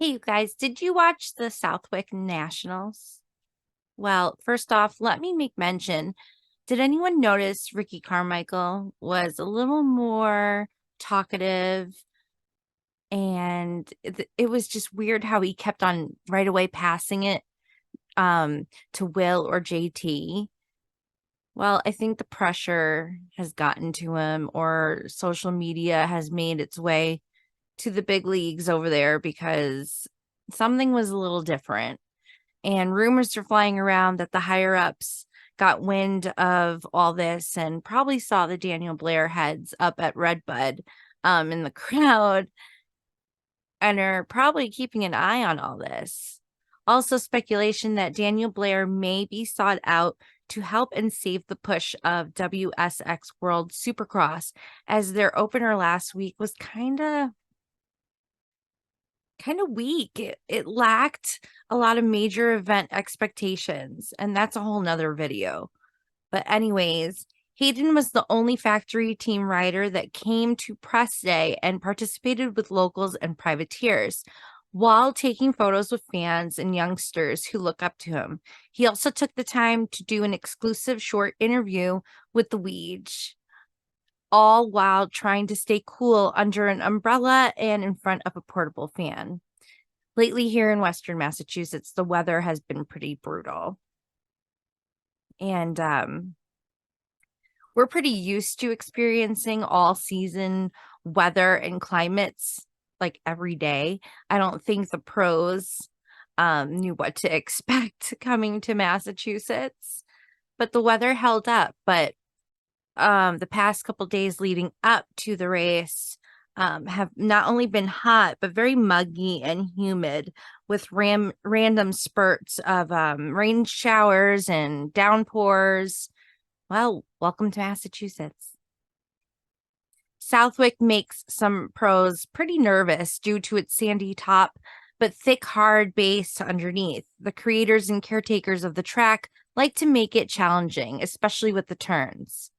Hey, you guys, did you watch the Southwick Nationals? Well, first off, let me make mention. Did anyone notice Ricky Carmichael was a little more talkative? And it was just weird how he kept on right away passing it to Will or JT. Well, I think the pressure has gotten to him, or social media has made its way to the big leagues over there because something was a little different. And rumors are flying around that the higher ups got wind of all this and probably saw the Daniel Blair heads up at Redbud in the crowd and are probably keeping an eye on all this. Also, speculation that Daniel Blair may be sought out to help and save the push of WSX World Supercross, as their opener last week was kind of weak. It lacked a lot of major event expectations, and that's a whole nother video. But anyways, Haiden was the only factory team rider that came to press day and participated with locals and privateers while taking photos with fans and youngsters who look up to him. He also took the time to do an exclusive short interview with the Weege, all while trying to stay cool under an umbrella and in front of a portable fan. Lately, here in Western Massachusetts, the weather has been pretty brutal. And we're pretty used to experiencing all season weather and climates like every day. I don't think the pros knew what to expect coming to Massachusetts, but the weather held up. But the past couple days leading up to the race have not only been hot, but very muggy and humid with random spurts of rain showers and downpours. Well, welcome to Massachusetts. Southwick makes some pros pretty nervous due to its sandy top, but thick, hard base underneath. The creators and caretakers of the track like to make it challenging, especially with the turns.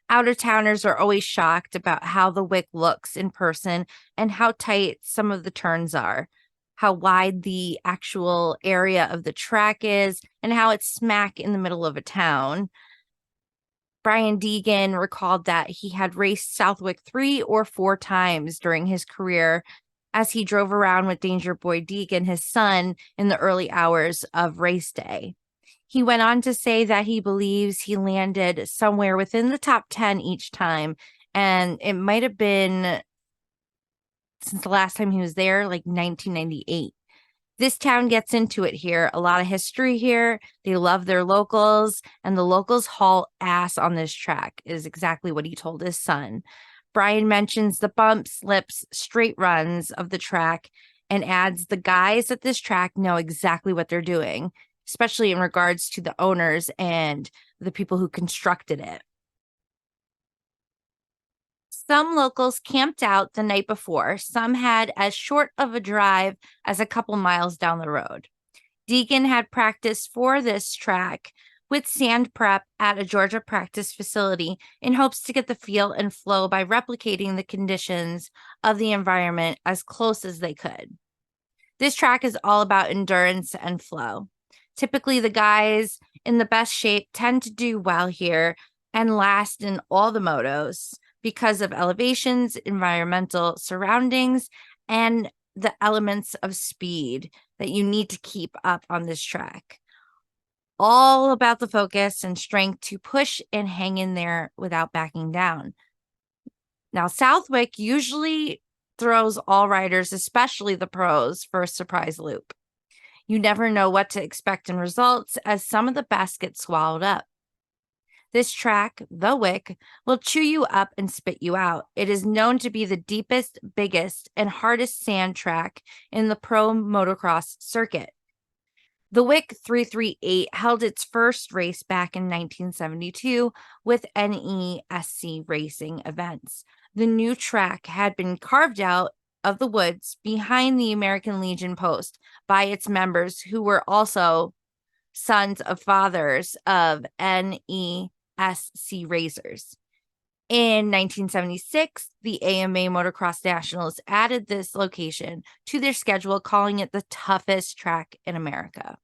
Out-of-towners are always shocked about how the Wick looks in person and how tight some of the turns are, how wide the actual area of the track is, and how it's smack in the middle of a town. Brian Deegan recalled that he had raced Southwick 3 or 4 times during his career as he drove around with Dangerboy Deegan, his son, in the early hours of race day. He went on to say that he believes he landed somewhere within the top 10 each time, and it might have been since the last time he was there, like 1998. This town gets into it here. A lot of history here. They love their locals, and the locals haul ass on this track, is exactly what he told his son. Brian mentions the bumps, slips, straight runs of the track and adds the guys at this track know exactly what they're doing, especially in regards to the owners and the people who constructed it. Some locals camped out the night before. Some had as short of a drive as a couple miles down the road. Deegan had practiced for this track with sand prep at a Georgia practice facility in hopes to get the feel and flow by replicating the conditions of the environment as close as they could. This track is all about endurance and flow. Typically, the guys in the best shape tend to do well here and last in all the motos because of elevations, environmental surroundings, and the elements of speed that you need to keep up on this track. All about the focus and strength to push and hang in there without backing down. Now, Southwick usually throws all riders, especially the pros, for a surprise loop. You never know what to expect in results, as some of the best get swallowed up. This track, the Wick, will chew you up and spit you out. It is known to be the deepest, biggest, and hardest sand track in the pro motocross circuit. The Wick 338 held its first race back in 1972 with NESC racing events. The new track had been carved out of the woods behind the American Legion post by its members, who were also sons of fathers of NESC racers. In 1976, the AMA Motocross Nationals added this location to their schedule, calling it the toughest track in America.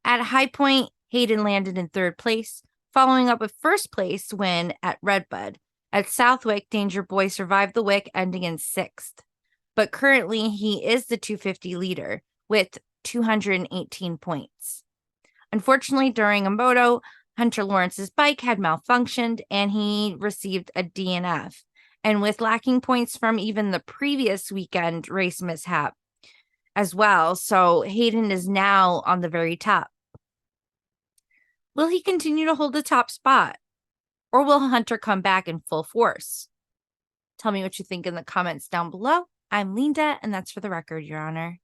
At High Point, Haiden landed in third place, following up a first place win at Redbud. At Southwick, Dangerboy survived the Wick, ending in sixth. But currently, he is the 250 leader with 218 points. Unfortunately, during a moto, Hunter Lawrence's bike had malfunctioned and he received a DNF. And with lacking points from even the previous weekend race mishap as well, so Haiden is now on the very top. Will he continue to hold the top spot? Or will Hunter come back in full force? Tell me what you think in the comments down below. I'm Leenda, and that's for the record, Your Honor.